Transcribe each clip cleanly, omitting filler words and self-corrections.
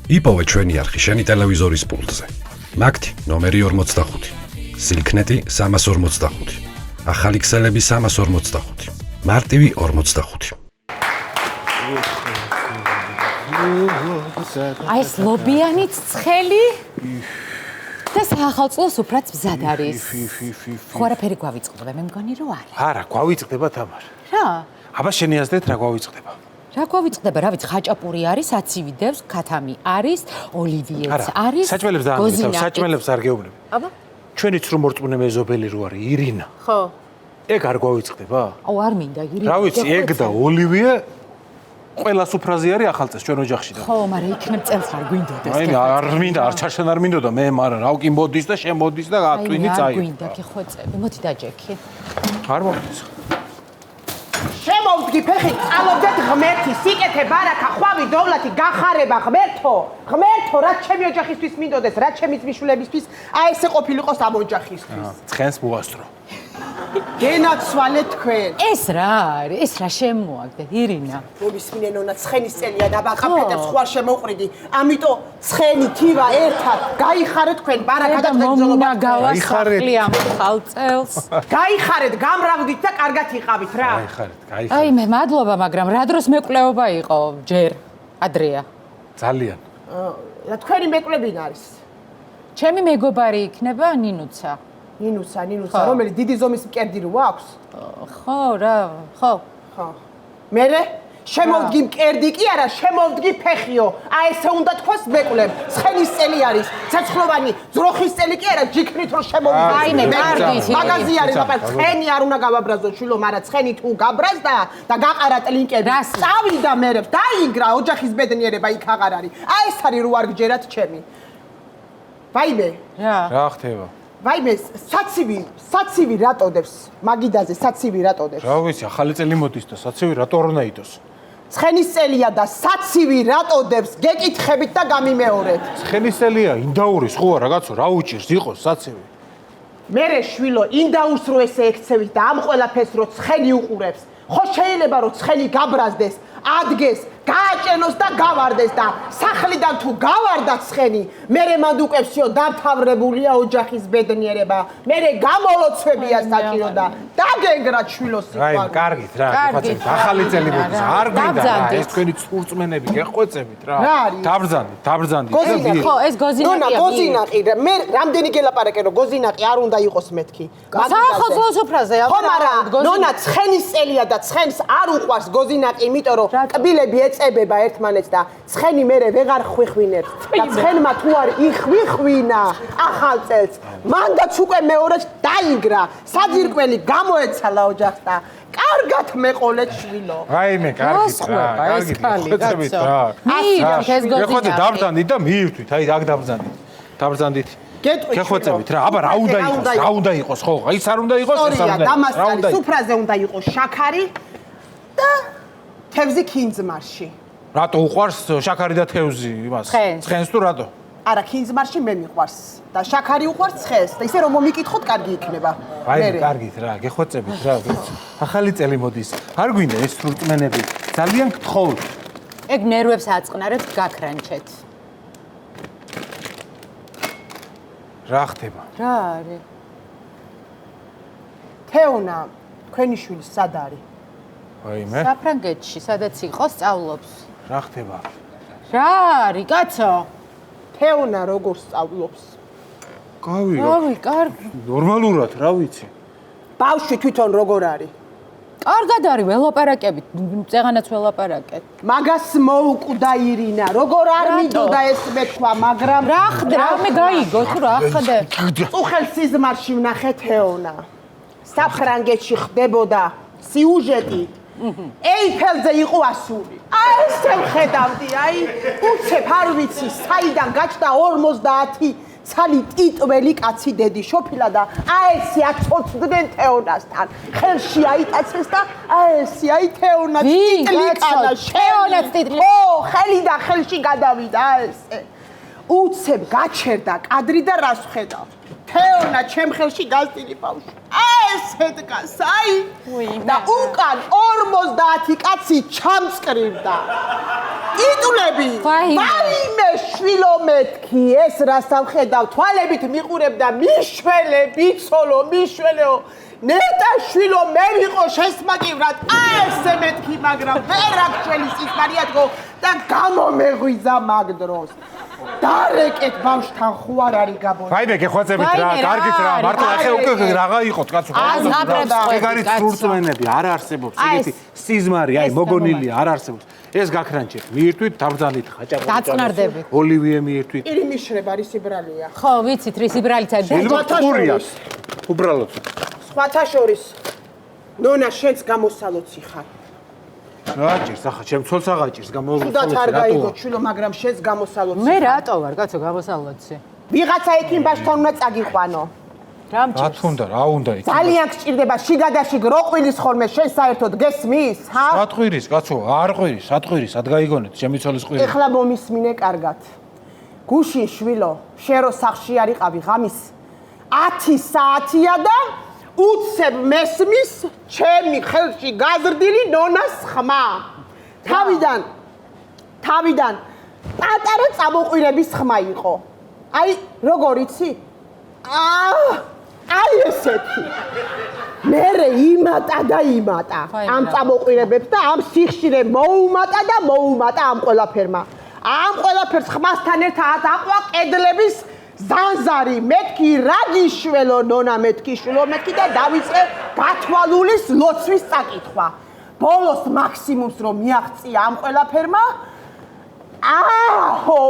იპოვე ჩვენი არხი შენი ტელევიზორის პულტზე. მაგთი ნომერი 45, სილქნეტი 345, ახალი ქსელები 345, მარტივი 45. აი ეს ლობიანი ცხელი და სახელმწიფო სუფრაც მზად არის. ხო არაფერი გვავიწყდება, მე მგონი რომ არა. არა, გვავიწყდება თამარ. რა? აბა შენი აზრით რა გვავიწყდება? რა გვავიწყდება, რა ვიცი, ხაჭაპური არის, აცივი დევს, ქათამი არის, ოლივიეც არის. საჭმელებს დაამტკიცავ, საჭმელებს არ გეუბნები. აბა? ჩვენი ცრუმორწმუნე მეზობელი რო არის, ირინა. ხო. ეგ არ გვავიწყდება? აუ არ მინდა ირინა. რა ვიცი, ეგ და ოლივიე ყველა სუფრაზე არის ახალწელს ჩვენ ოჯახში და. ხო, მაგრამ იქნებ წელს არ გვინდოდეს. აი, არ მინდა, არ ჩაშენ არ მინდოდა მე, მაგრამ რა ვკი მოდის და შემოდის და ატვინი წაი. არ გვინდა გიხვეწები, მოდი დაჯექი. არ მომდის. შემოვდგი ფეხი, წალობდეთ ღმერთი, სიკეთე, ბარაკა, ხვავი, დოვლათი, გახარება, ღმერთო, რაც ჩემი ოჯახისთვის მინდოდეს, რაც ჩემი ძმისშვილებისთვის, აი ესე ყოფილიყოს ამ ოჯახისთვის. ცხენს მოასწრო. გენაცვალეთ თქვენ. ეს რა არის? ეს რა შემოაგდეთ, ირინა? მომისმინე ნონა, ცხენის წელია და ბაყაფეთებს ხوار შემოყრიდი. ამიტომ ცხენი, თივა ერთად, გაიხარეთ თქვენ ბარაკა და მოგზოლობა. გავახარეთ ამ ხალწელს. გაიხარეთ, გამრავდით და კარგად იყავით რა. გაიხარეთ. აი მე მადლობა, მაგრამ რა დროს მეკვლეობა იყო ჯერ ადრეა. ძალიან. რა თქვენი მეკლებინ არის? ჩემი მეგობარი იქნება ნინუცა. ნინუცა, რომელიც დიდი ზომის მკერდი რო აქვს? ხო, რა, ხო. ხო. მერე შემოვდგი მკერდი კი არა, შემოვდგი ფეხიო. აი ესე უნდა თქვას მეკვლებ. ცხენის წელი არის, ცეცხლოვანი, ძროხის წელი კი არა, ჯიქნით რო შემოვიდე. აი მე კარგი. მაგაზი არის, აბა ცხენი არ უნდა გავაბრაზო შვილო, მაგრამ ცხენი თუ გაბრაზდა და გაყარა ტლინკები. წავიდა მერე, დაინგრა ოჯახის ბედნიერება იქ აღარ არის. აი ეს არის რო არ გჯერათ ჩემი. ვაიმე. რა ხდება? ვაიმე, საცივი რატოდებს? მაგიდაზე საცივი რატოდებს? რა ვიცი, ახალი წელი მოდის და საცივი რატო არ უნდა იტოს? ცხენის წელია და საცივი რატოდებს? გეკითხებით და გამიმეორეთ. ცხენის წელია, ინდაურის ხო რაღაცო, რა უჭირს იყოს საცივი? მერე შვილო, ინდაუს რო ესე ექცევით და ამ ყველაფერს რო ცხენი უყურებს, ხო შეიძლება რომ ცხენი გაბრაზდეს, ადგეს, გააჭენოს და გავარდეს და სახლიდან თუ გავარდა ცხენი, მერე მანდ უკებსიო დამთავრებულია ოჯახის ბედნიერება, მერე გამოლოცვებია საჭირო და დაგენგრა შვილოს სიყვარული. აი, კარგით რა, გიხოცებით, ახალი წელი მოდის, არ გვინდა რა, ეს თქვენი წურწმენები გეხვეწებით რა. დაბრძანდით. ხო, ეს გოზინაყია. ნონა, გოზინაყი, მე რამდენი გელაპარაკე რომ გოზინაყი არ უნდა იყოს მეთქი. სახელმწიფო სუფრაზე ხო, მაგრამ ნონა ცხენის წელია და ცხენს არ უყვარს გოზინაყი, იმიტომ რომ კბილები ეწებება ერთმანეთს და ცხენი მერე ვეღარ ხვიხვინებს და ცხენმა თუ არ იხვიხვინა ახალ წელს, მანდაც უკვე მეორედ დაინგრა, საძირკველი გამოეცალა ოჯახს და კარგად მეყოლეთ შვილო. აი მე კარგით რა, კარგით ხვეწებით რა. გეხოცე დაბრძანდით და მიირთვით, აი აქ დაბრძანდით. გეხოცებით რა, აბა რა უნდა იყოს, ხო, ის არ უნდა იყოს, ეს არ უნდა იყოს. დამასკალი სუფრაზე უნდა იყოს შაქარი და თევზი ქინძმარში. რატო უყვარს შაქარი და თევზი იმას? ცხენს თუ რატო? არა, ქინძმარში მე მიყვარს და შაქარი უყვარს ცხენს და ისე რომ მომიკითხოთ, კარგი იქნება. აი, კარგით რა, გეხოცებით რა. ახალი წელი მოდის. არ გვინდა ეს სრულწმენები. ძალიან გთხოვთ. ეგ ნერვებს აწყნარებს, გაქრანჩეთ. რა ხდება? რა არის? თეონა, თქვენი შვილი სად არის? ვაიმე. საფრანგეთში, სადაც იყო, სწავლობს. რა ხდება? რა არის, კაცო? თეონა როგორ სწავლობს? გავი, კარგი. ნორმალურად, რა ვიცი. ბავშვი თვითონ როგორ არის? კარგად არის, ველაპარაკებით, წეღანაც ველაპარაკეთ. მაგას მოუკვდა ირინა, როგორ არ მინდოდა ეს მეთქვა, მაგრამ რა ხდება? მე გაიგო თუ რა ხდება? უხელ სიზმარში ვნახე თეონა. საფრანგეთში ხდებოდა სიუჟეტი. ეიფელზე იყო ასული. აი ესე ვხედავდი, აი უცებ არ ვიცი, საიდან გაჩნდა 50 ცალი ტიტველი კაცი დედი შოფილა და აესი აცოცხდნენ თეონასთან. ხელში აიტაცეს და აესი აი თეონა ტიტლიკანა თეონა ტიტლი. ო, ხელი და ხელში გადავიდა აესე. უცებ გაჩერდა კადრი და რას ვხედავ? თეონა ჩემ ხელში გასტილი ბავშვი. აესე დგას, აი. და უკან 50 კაცი ჩამწკრივდა. ტიტულები ვაიმე შვილო მეთქი ეს რას ამხედავ თვალებით მიყურებდა მიშველე ბიცოლო მიშველეო ნეტა შვილო მე ვიყო შესმაკივრად ესე მეთქი მაგრამ ვერ აქ შელი სისხარიათო და გამომეღვიძა მაგ დროს დარეკეთ ბავშვთან ხო არ არის გაბონი ვაიმე გეხვეწებით რა კარგით რა მართლა ახლა უკვე რაღა იყოთ კაცო ეგ არის სრულწმენები არ არსებობს ეგეთი სიზმარი აი მოგონილია არ არსებობს ეს გაქრანჭი მიირთვით დაბრძანით ხაჭაპური დაწყნარდები ოლივიე მიირთვით ირი მიშრება რის იბრალია ხო ვიცით რის იბრალიცა ტურია უბრალოდ სხვათა შორის ნონა შენს გამოსალოცი ხარ რაჭირს ახლა ჩემ ცოლს აღაჭირს გამოსალოცი თუდაც არ გაიგო ჩვილო მაგრამ შენს გამოსალოცი მე რატო ვარ კაცო გამოსალოცი ვიღაცა ექიმბაშთან უნდა წაგიყვანო რა თქონდა რა უნდა იქ ძალიან გჭირდება შიგადაშიგ როყვილის ხოლმე შენ საერთოდ გესმის ჰა სატყვირის კაცო არ ყვირის სატყვირის ადგაიგონეთ ჩემი ცოლის ყვირი ეხლა მომისმინე კარგად გუში შვილო შენ რო სახში არიყავი ღამის 10 საათია და უცებ მესმის ჩემი ხელში გაზრდილი ნონას ხმა თავიდან პატარა წამოყვირების ხმა იყო აი როგორ იცი აი ესეთი მერე იმატა და იმატა ამ წამოყვირებებს და ამ სიხშირე მოუმატა და მოუმატა ამ ყველაფერს ხმასთან ერთად აყვა კედლების ზანზარი მეთქი რა გიშველო ნონა მეთქი შვილო მეთქი და დავიწყე გათვალულის ლოცვის წაკითხვა ბოლოს მაქსიმუმს რომ მიაღწია ამ ყველაფერმა აჰო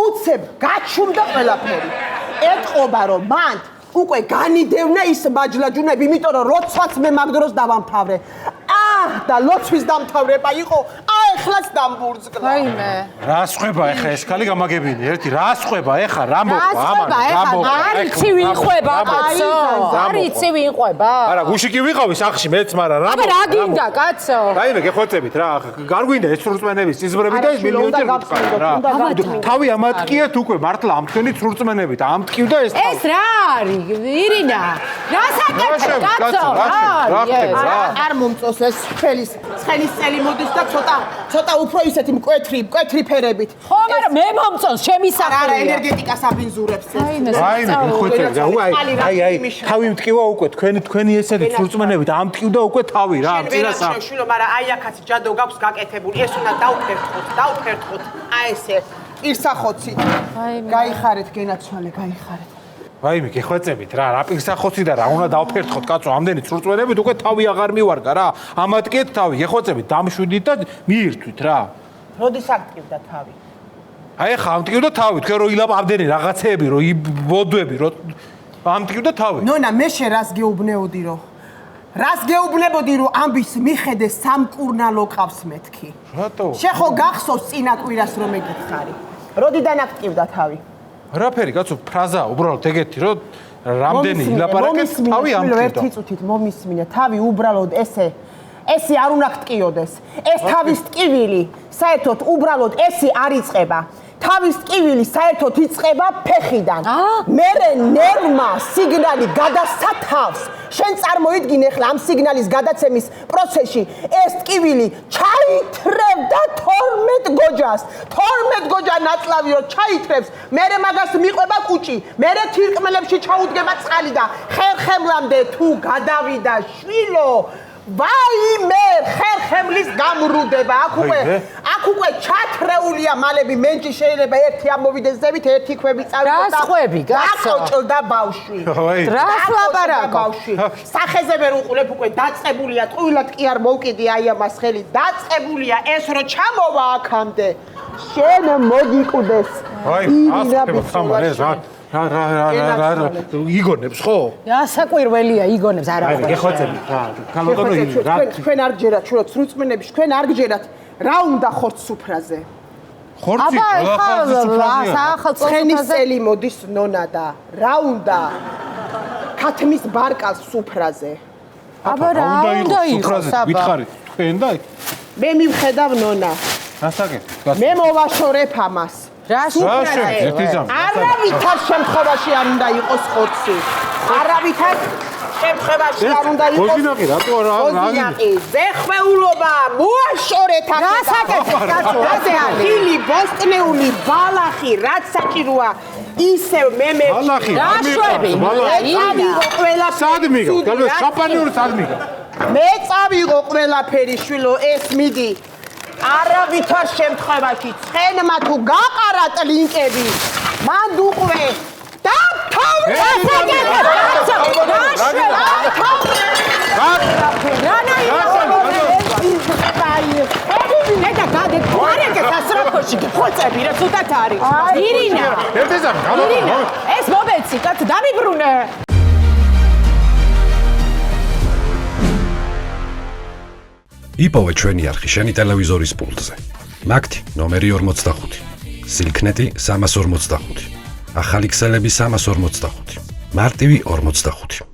უცებ გაჩუმდა ყველაფერი ეთყობა რომ მან უკვე განიდევნა ის მაჯლაჯუნები იმიტომ რომ როცვაც მე მაგ დროს დავამთავრე და ლოცვის დამთავრება იყო ახლაც დამბურძგლა ვაიმე რა სხება ეხა ეს ქალი გამაგებინე ერთი რა სხება ეხა რა მოყვა ამან არიცი ვიყვება კაცო არიცი ვიყვება არა გუში კი ვიყავი სახში მეც მაგრამ რა აბა რა გინდა კაცო რაიმე გეხვეწებით რა გარგვინდა ეს სრულწმენების სიზმრები და მილიონჯერ გიწყდა რა თავი ამატკიეთ უკვე მართლა ამ თქვენი სრულწმენებით ამტკივდა ეს ეს რა არის ირინა რა საკეთე კაცო რა არ მომწონს ეს ცხელის წელი მოდის და ცოტა უფრო ისეთი მკვეთრი ფერებით ხო მაგრამ მე მომწონს ჩემი სახელი არა ენერგეტიკას აბინზურებს ეს რაიმე გეხვეწებით აი თავი მტკივა უკვე თქვენი ესეთი სრულწმენებით ამტკივდა უკვე თავი რა წინასა შვილო მაგრამ აი აქაც ჯადო გაქვს გაკეთებული ეს უნდა დავფერთხოთ აი ესე პირსახოცი გაიხარეთ გენაცვალე გაიხარეთ ვაიმე გეხვეწებით რა პირსახოცი და რა უნდა დავფერთხოთ კაცო ამდენი სრულწმენებით უკვე თავი აღარ მივარგა რა ამატკიეთ თავი გეხვეწებით დამშვიდით და მიირთვით რა როდის აქტივდა თავი აი ხა ამტკივდა თავი თქვენ რო ილაპარდენი რაღაცეები რო იბოდვები რო ამტკივდა თავი ნონა მე შე რას გეუბნებოდი რომ ამბის მიხედე სამკურნალო ყავს მეთქი რატო შე ხო გახსოვს წინა კვირას რომ ეგითხარი როდიდან აქტივდა თავი რაფერი კაცო ფრაზა უბრალოდ ეგეთი რომ რამდენი ილაპარაკეთ თავი ამტკივდა ერთი წუთით მომისმინე თავი უბრალოდ ესე არ უნდა გტკიოდეს ეს თავის ტკივილი საერთოდ უბრალოდ ესე არ იწყება თავის ტკივილი საერთოდ იწყება ფეხიდან მერე ნერვმა სიგნალი გადასცა თავს შენ წარმოიდგინე ახლა ამ სიგნალის გადაცემის პროცესში ეს ტკივილი ჩაითრევდა 12 გოჯა ნაწლავი რომ ჩაითრევს მერე მაგას მიყვება კუჭი მერე თირკმელებში ჩაუდგება წყალი და ხერხემლამდე თუ გადავიდა შვილო ვაიმე ხერხემლის გამრუდება აქ უკვე ჩათრეულია მალები მენჯი შეიძლება ერთი ამოვიდეს ზევით ერთი ქვები წავიდეს რა სხვები გასო დაკოჭდა ბავშვი რას ლაპარაკო ბავშვი სახეზე ვერ უყურებ უკვე დაწყებულია ტყუილად კი არ მოვკიდი აი ამას ხელი დაწყებულია ეს რო ჩამოვა აქამდე შენ მოგიკვდეს რა იგონებს ხო? ასაკვირველია იგონებს არა. აი გეხვეწები რა. კალოდონო რა. თქვენ არ გჯერათ, შურო სრულწმენები, თქვენ არ გჯერათ. რა უნდა ხორც სუფრაზე? ხორცი ცხენის წელი მოდის ნონა და რა უნდა? ქათმის ბარკალ სუფრაზე. აბა რა უნდა იყოს აბა? გითხარით თქვენ და მე მივხედავ ნონა. გასაგებია. მე მოვაშორებ ამას. რა არავითარ შემთხვევაში არ უნდა იყოს ხორცი. არავითარ შემთხვევაში არ უნდა იყოს. გოჟინაყი რატო რა გოჟინაყი, ზეხვეულობა, მოაშორეთ აქ. გასაკეთებ, კაცო, ასე არის. ხილი, ბოსტნეული, ბალახი, რაც საჭიროა, ისევ მემე. ბალახი, რაშვები, წავიღო ყველაფერი. სად მიგავ? გალო შაპანიური სად მიგავ? მე წავიღო ყველაფერი შვილო, ეს მიდი. არავითარ შემთხვევაში ცხენმა თუ გაყარა ტლინკები, მან დუყვე. და თავი გასაკეთებ, კაცო, რაშვები. და გარეკე სასრაფოში გიხოცები რა ცუდად არის. ირინა, ერთესამ გამო. ეს მომეცი, კაცო, დამიბრუნე. იპოვე ჩვენი არხი შენი ტელევიზორის პულტზე. მაგთი ნომერი 45. სილქნეტი 345. ახალი ქსელები 345. მარტივი 45.